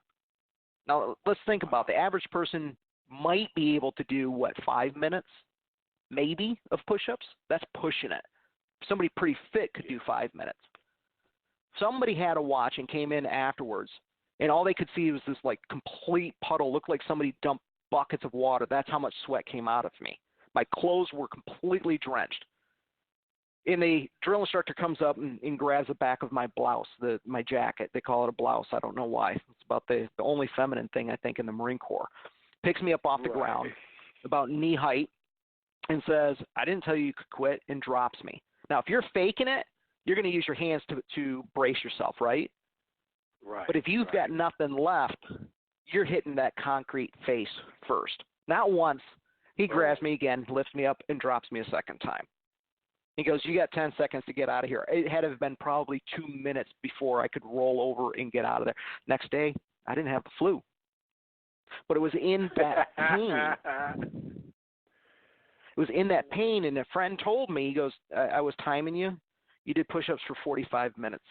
Now let's think about the average person might be able to do 5 minutes, maybe, of push-ups. That's pushing it. Somebody pretty fit could do 5 minutes. Somebody had a watch and came in afterwards. And all they could see was this complete puddle. Looked like somebody dumped buckets of water. That's how much sweat came out of me. My clothes were completely drenched. And the drill instructor comes up and grabs the back of my blouse, my jacket. They call it a blouse. I don't know why. It's about the only feminine thing, I think, in the Marine Corps. Picks me up off the ground, about knee height, and says, I didn't tell you could quit, and drops me. Now, if you're faking it, you're going to use your hands to brace yourself, right? Right. But if you've got nothing left, you're hitting that concrete face first. Not once. He grabs me again, lifts me up, and drops me a second time. He goes, you got 10 seconds to get out of here. It had to have been probably 2 minutes before I could roll over and get out of there. Next day, I didn't have the flu. But it was in that pain. It was in that pain, and a friend told me, he goes, I was timing you. You did push-ups for 45 minutes.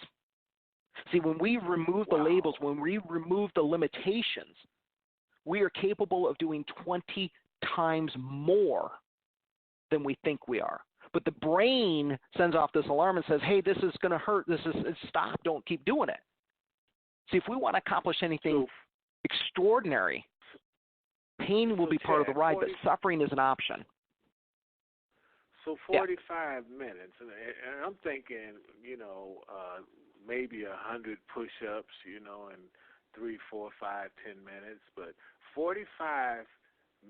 See, when we remove the labels, when we remove the limitations, we are capable of doing 20 times more than we think we are. But the brain sends off this alarm and says, hey, this is going to hurt. Stop. Don't keep doing it. See, if we want to accomplish anything extraordinary, pain will be part of the ride, but suffering is an option. So 45 minutes, and I'm thinking, maybe 100 push-ups, in 3, 4, 5, 10 minutes, but 45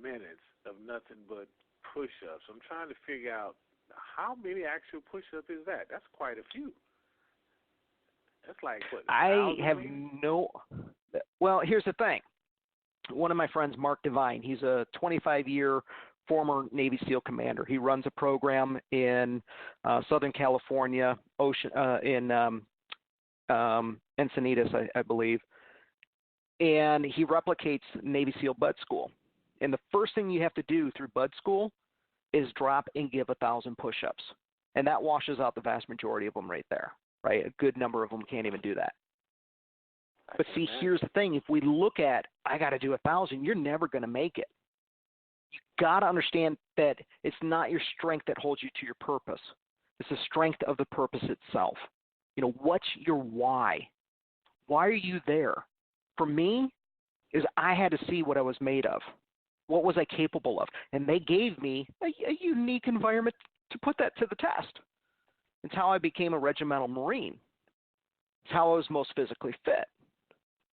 minutes of nothing but push-ups. I'm trying to figure out how many actual push-ups is that? That's quite a few. That's like what? I have no. Well, here's the thing. One of my friends, Mark Devine, he's a 25-year former Navy SEAL commander. He runs a program in Southern California, in Encinitas, I believe, and he replicates Navy SEAL Bud School. And the first thing you have to do through Bud School is drop and give 1,000 push-ups, and that washes out the vast majority of them right there. Right, a good number of them can't even do that. But see, here's the thing: if we look at, I got to do 1,000, you're never going to make it. You got to understand that it's not your strength that holds you to your purpose. It's the strength of the purpose itself. What's your why? Why are you there? For me, is I had to see what I was made of. What was I capable of? And they gave me a unique environment to put that to the test. It's how I became a regimental Marine. It's how I was most physically fit.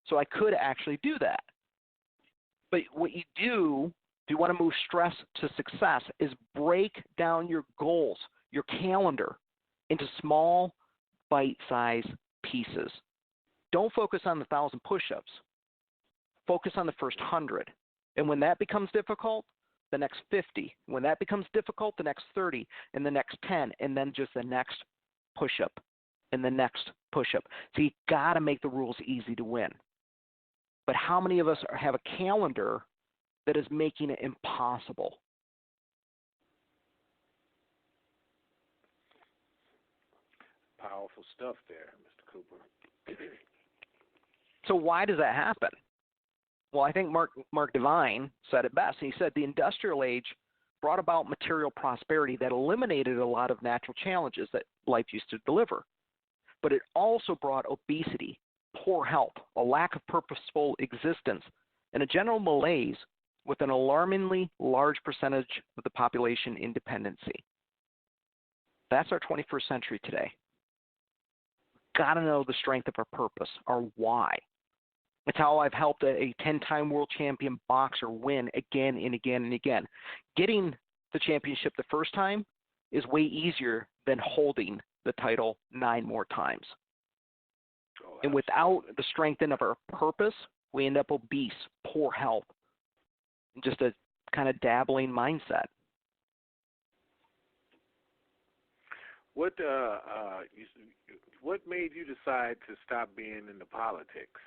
So I could actually do that. But what you do, if you want to move stress to success, is break down your goals, your calendar, into small, bite-sized pieces. Don't focus on the 1,000 push-ups. Focus on the first 100. And when that becomes difficult, the next 50. When that becomes difficult, the next 30, and the next 10, and then just the next push-up, and the next push-up. So you got to make the rules easy to win. But how many of us have a calendar that is making it impossible? Powerful stuff there, Mr. Cooper. So why does that happen? Well, I think Mark Devine said it best. He said the industrial age brought about material prosperity that eliminated a lot of natural challenges that life used to deliver. But it also brought obesity, poor health, a lack of purposeful existence, and a general malaise with an alarmingly large percentage of the population in dependency. That's our 21st century today. Got to know the strength of our purpose, our why. It's how I've helped a 10-time world champion boxer win again and again and again. Getting the championship the first time is way easier than holding the title 9 more times. Oh, and without the strengthening of our purpose, we end up obese, poor health, and just a kind of dabbling mindset. What made you decide to stop being into politics?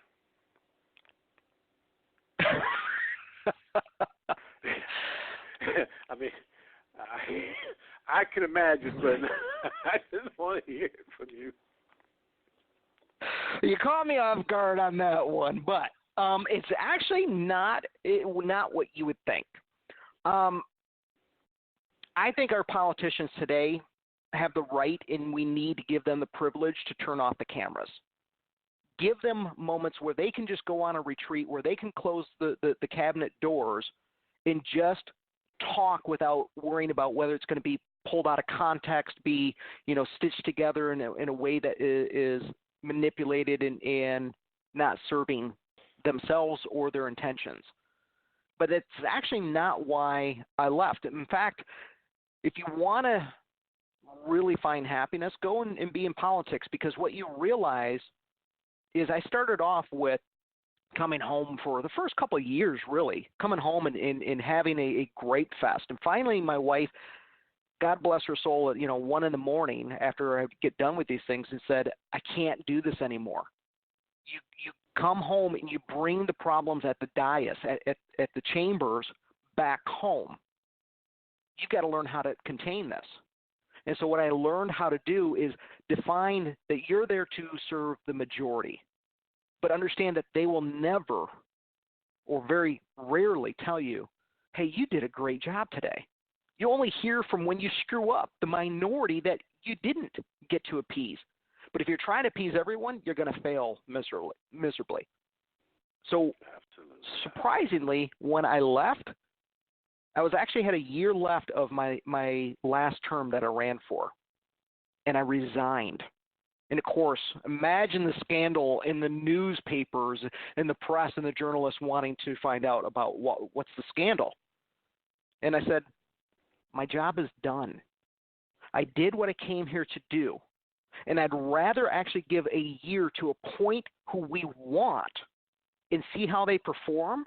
I mean, I can imagine, but I just want to hear it from you. You caught me off guard on that one, but it's actually not what you would think. I think our politicians today have the right, and we need to give them the privilege to turn off the cameras. Give them moments where they can just go on a retreat, where they can close the cabinet doors and just talk without worrying about whether it's going to be pulled out of context, be stitched together in a way that is manipulated and not serving themselves or their intentions. But it's actually not why I left. In fact, if you want to really find happiness, go and be in politics, because what you realize is I started off with coming home for the first couple of years, really, coming home and having a great fest. And finally, my wife, God bless her soul, at 1 a.m. after I get done with these things, and said, I can't do this anymore. You come home and you bring the problems at the dais, at the chambers, back home. You've got to learn how to contain this. And so what I learned how to do is define that you're there to serve the majority, but understand that they will never or very rarely tell you, hey, you did a great job today. You only hear from when you screw up, the minority that you didn't get to appease. But if you're trying to appease everyone, you're going to fail miserably. So Absolutely. Surprisingly, when I left, I actually had a year left of my last term that I ran for, and I resigned. And, of course, imagine the scandal in the newspapers and the press and the journalists wanting to find out about what's the scandal. And I said, my job is done. I did what I came here to do, and I'd rather actually give a year to appoint who we want and see how they perform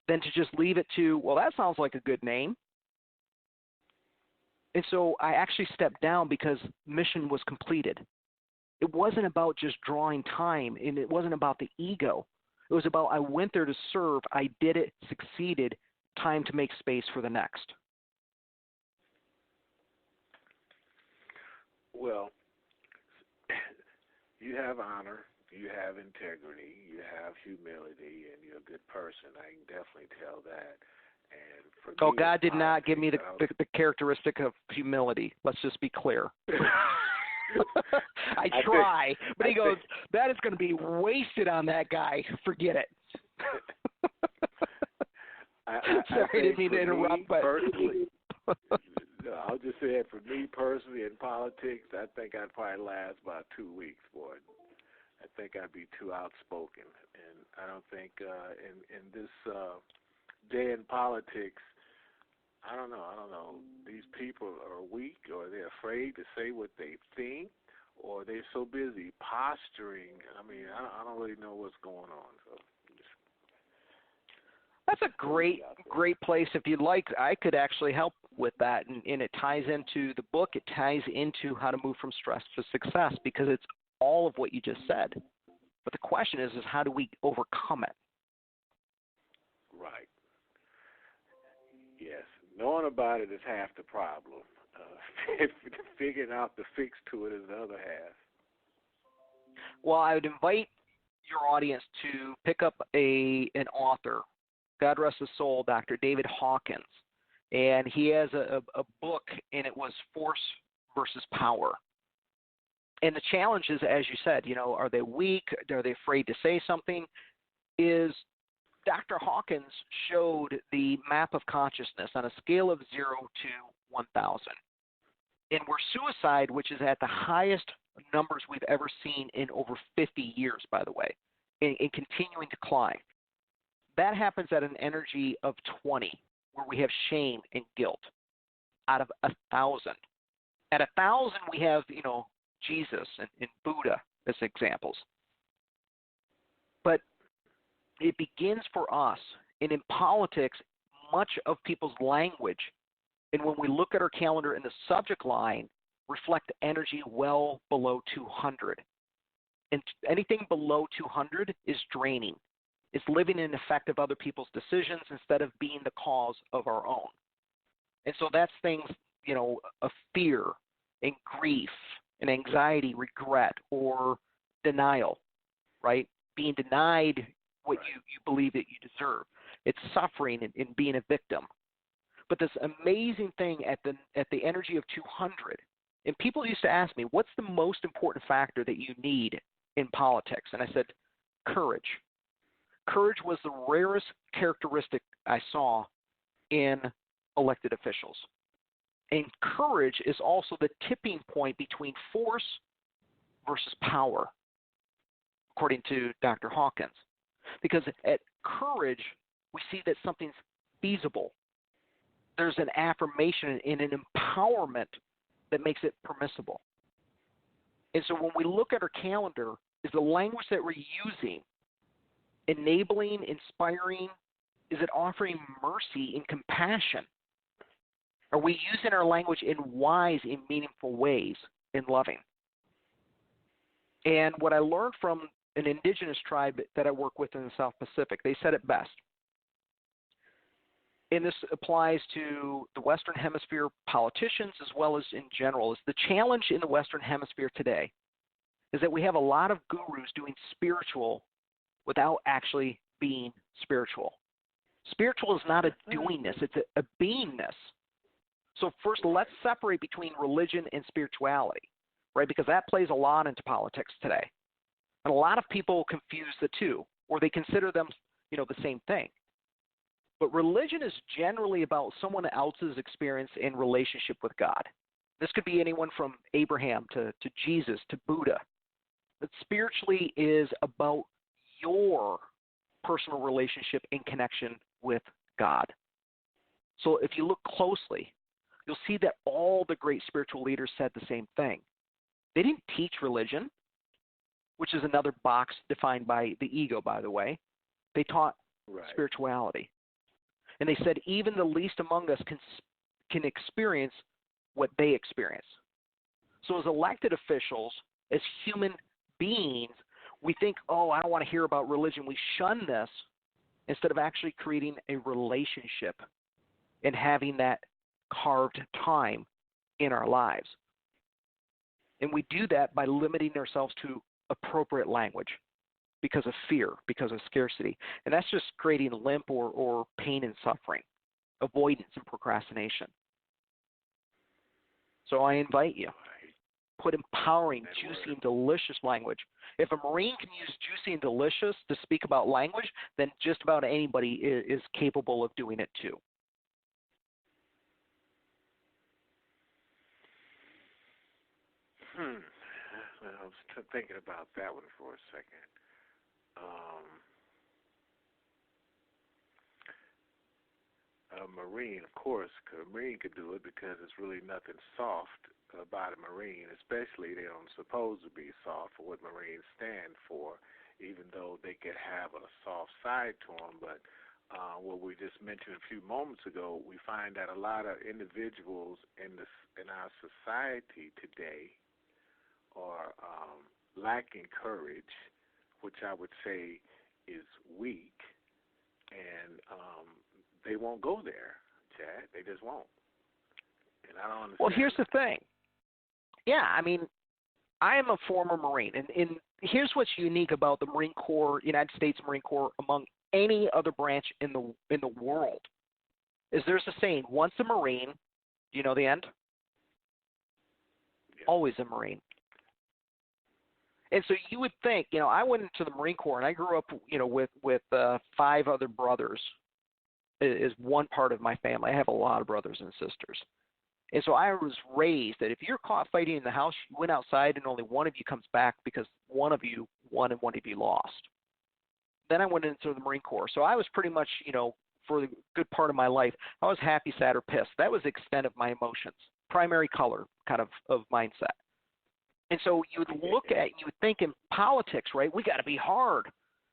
than to just leave it to, well, that sounds like a good name. And so I actually stepped down because mission was completed. It wasn't about just drawing time, and it wasn't about the ego. It was about I went there to serve, I did it, succeeded, time to make space for the next. Well, you have honor, you have integrity, you have humility, and you're a good person. I can definitely tell that. And for me, God did not give me the characteristic of humility. Let's just be clear. I try, but he goes, that is going to be wasted on that guy. Forget it. Sorry, I didn't mean to interrupt, but no, I'll just say that for me personally in politics, I think I'd probably last about 2 weeks, boy. I think I'd be too outspoken, and I don't think in this day in politics, I don't know. These people are weak, or they're afraid to say what they think, or they're so busy posturing. I mean, I don't really know what's going on. So that's a great place. If you'd like, I could actually help with that, and it ties into the book. It ties into how to move from stress to success, because it's all of what you just said. But the question is how do we overcome it? Right. Yes. Knowing about it is half the problem. Figuring out the fix to it is the other half. Well, I would invite your audience to pick up an author, God rest his soul, Dr. David Hawkins. and he has a book, and it was Force versus Power. And the challenge is, as you said, are they weak? Are they afraid to say something? Is Dr. Hawkins showed the map of consciousness on a scale of 0 to 1,000. And where suicide, which is at the highest numbers we've ever seen in over 50 years, by the way, and continuing to climb, that happens at an energy of 20, where we have shame and guilt out of 1,000. At 1,000, we have, Jesus and Buddha as examples. But it begins for us, and in politics, much of people's language, and when we look at our calendar in the subject line, reflect energy well below 200. And anything below 200 is draining. It's living in effect of other people's decisions instead of being the cause of our own. And so that's things, of fear and grief and anxiety, regret, or denial, right? Being denied what you believe that you deserve. It's suffering and being a victim. But this amazing thing at the energy of 200, and people used to ask me, what's the most important factor that you need in politics? And I said, courage. Courage was the rarest characteristic I saw in elected officials. And courage is also the tipping point between force versus power, according to Dr. Hawkins. Because at courage, we see that something's feasible. There's an affirmation and an empowerment that makes it permissible. And so when we look at our calendar, is the language that we're using enabling, inspiring? Is it offering mercy and compassion? Are we using our language in wise and meaningful ways and loving? And what I learned from an indigenous tribe that I work with in the South Pacific, they said it best. And this applies to the Western Hemisphere politicians as well as in general, is the challenge in the Western Hemisphere today is that we have a lot of gurus doing spiritual without actually being spiritual. Spiritual is not a doingness, it's a beingness. So first, let's separate between religion and spirituality, right? Because that plays a lot into politics today. And a lot of people confuse the two, or they consider them, the same thing. But religion is generally about someone else's experience and relationship with God. This could be anyone from Abraham to Jesus to Buddha. But spiritually is about your personal relationship and connection with God. So if you look closely, you'll see that all the great spiritual leaders said the same thing. They didn't teach religion, which is another box defined by the ego, by the way. They taught spirituality. And they said even the least among us can experience what they experience. So as elected officials, as human beings, we think, I don't want to hear about religion. We shun this instead of actually creating a relationship and having that carved time in our lives. And we do that by limiting ourselves to appropriate language because of fear, because of scarcity. And that's just creating limp or pain and suffering, avoidance and procrastination. So I invite you, put empowering, juicy, and delicious language. If a Marine can use juicy and delicious to speak about language, then just about anybody is capable of doing it too. I was thinking about that one for a second. A Marine, of course, a Marine could do it because there's really nothing soft about a Marine, especially they don't supposed to be soft for what Marines stand for, even though they could have a soft side to them. But what we just mentioned a few moments ago, we find that a lot of individuals in our society today are lacking courage, which I would say is weak, and they won't go there, Chad. They just won't. And I don't understand. Well, here's the thing. Yeah, I am a former Marine, and here's what's unique about the Marine Corps, United States Marine Corps, among any other branch in the world, is there's a saying, once a Marine, do you know the end? Yeah. Always a Marine. And so you would think, I went into the Marine Corps and I grew up, with 5 other brothers is one part of my family. I have a lot of brothers and sisters. And so I was raised that if you're caught fighting in the house, you went outside and only one of you comes back because one of you won and one of you lost. Then I went into the Marine Corps. So I was pretty much, for the good part of my life, I was happy, sad, or pissed. That was the extent of my emotions, primary color kind of mindset. And so you would look at, you would think in politics, right, we got to be hard.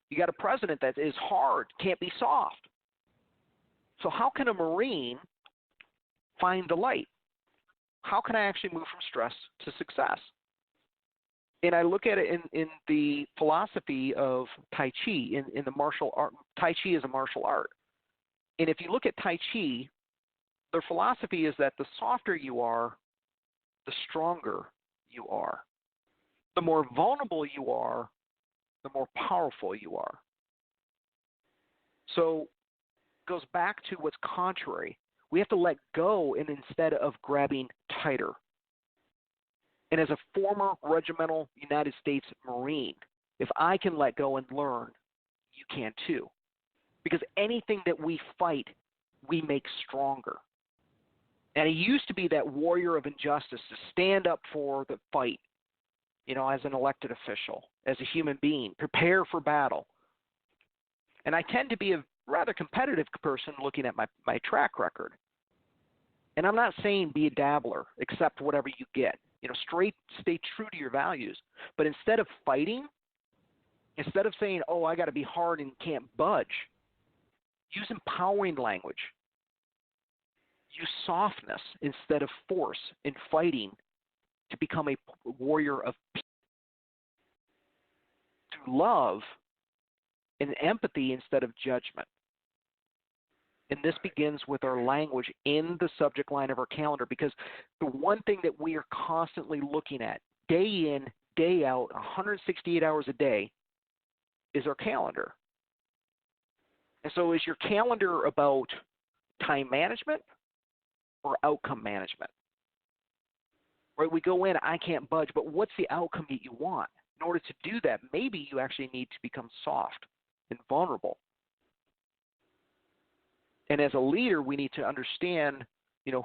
You got a president that is hard, can't be soft. So how can a Marine find the light? How can I actually move from stress to success? And I look at it in the philosophy of Tai Chi, in the martial art. Tai Chi is a martial art. And if you look at Tai Chi, their philosophy is that the softer you are, the stronger you are. The more vulnerable you are, the more powerful you are. So it goes back to what's contrary. We have to let go and instead of grabbing tighter. And as a former regimental United States Marine, if I can let go and learn, you can too. Because anything that we fight, we make stronger. And I used to be that warrior of injustice to stand up for the fight, as an elected official, as a human being, prepare for battle. And I tend to be a rather competitive person looking at my track record. And I'm not saying be a dabbler, accept whatever you get. Stay true to your values. But instead of fighting, instead of saying, oh, I got to be hard and can't budge, use empowering language. Use softness instead of force in fighting to become a warrior of peace. Through love and empathy instead of judgment. And this begins with our language in the subject line of our calendar, because the one thing that we are constantly looking at, day in, day out, 168 hours a day, is our calendar. And so is your calendar about time management or outcome management? Right? We go in, I can't budge, but what's the outcome that you want? In order to do that, maybe you actually need to become soft and vulnerable. And as a leader, we need to understand,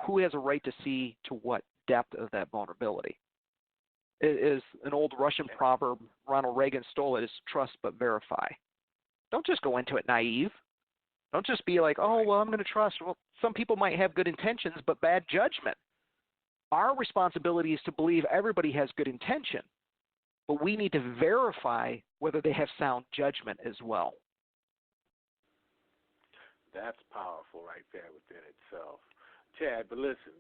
who has a right to see to what depth of that vulnerability. It is an old Russian proverb, Ronald Reagan stole it, is trust but verify. Don't just go into it naive. Don't just be like, oh, well, I'm going to trust. Well, some people might have good intentions, but bad judgment. Our responsibility is to believe everybody has good intention, but we need to verify whether they have sound judgment as well. That's powerful right there within itself. Chad, but listen,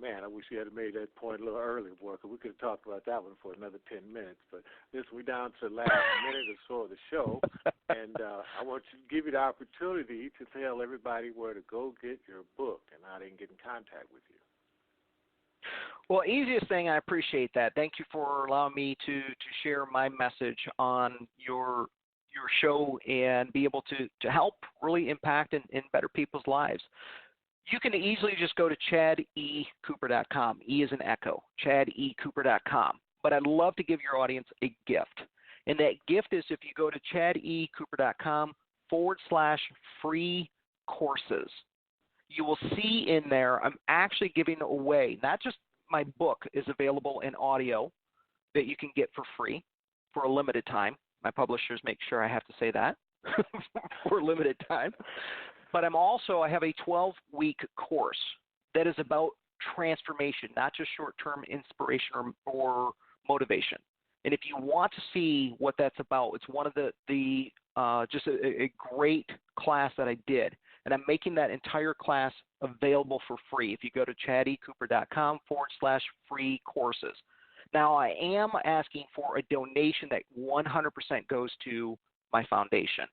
man, I wish you had made that point a little earlier, boy, because we could have talked about that one for another 10 minutes. But listen, we're down to the last minute or so of the show, and I want to give you the opportunity to tell everybody where to go get your book and how they can get in contact with you. Well, easiest thing, I appreciate that. Thank you for allowing me to share my message on your show and be able to help really impact and better people's lives. You can easily just go to ChadECooper.com. E is in echo, ChadECooper.com. But I'd love to give your audience a gift. And that gift is if you go to ChadECooper.com/free courses. You will see in there, I'm actually giving away, not just my book is available in audio that you can get for free for a limited time. My publishers make sure I have to say that for a limited time. But I have a 12-week course that is about transformation, not just short-term inspiration or motivation. And if you want to see what that's about, it's one of just a great class that I did. And I'm making that entire class available for free if you go to ChadECooper.com/free courses. Now, I am asking for a donation that 100% goes to my foundation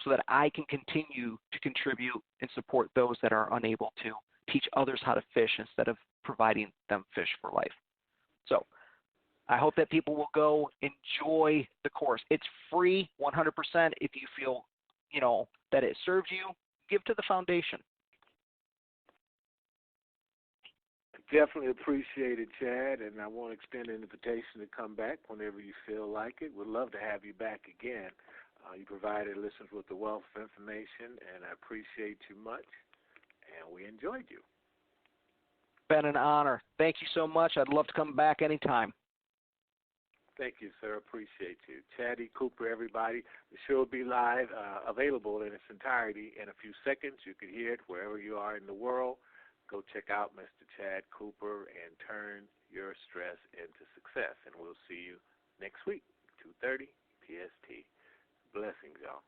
so that I can continue to contribute and support those that are unable to teach others how to fish instead of providing them fish for life. So I hope that people will go enjoy the course. It's free 100%. If you feel, that it serves you, give to the foundation. Definitely appreciate it, Chad, and I want to extend an invitation to come back whenever you feel like it. We'd love to have you back again. You provided listeners with a wealth of information, and I appreciate you much, and we enjoyed you. Been an honor. Thank you so much. I'd love to come back anytime. Thank you, sir. Appreciate you. Chad E. Cooper, everybody. The show will be live, available in its entirety in a few seconds. You can hear it wherever you are in the world. Go check out Mr. Chad Cooper and turn your stress into success. And we'll see you next week, 2:30 PST. Blessings, y'all.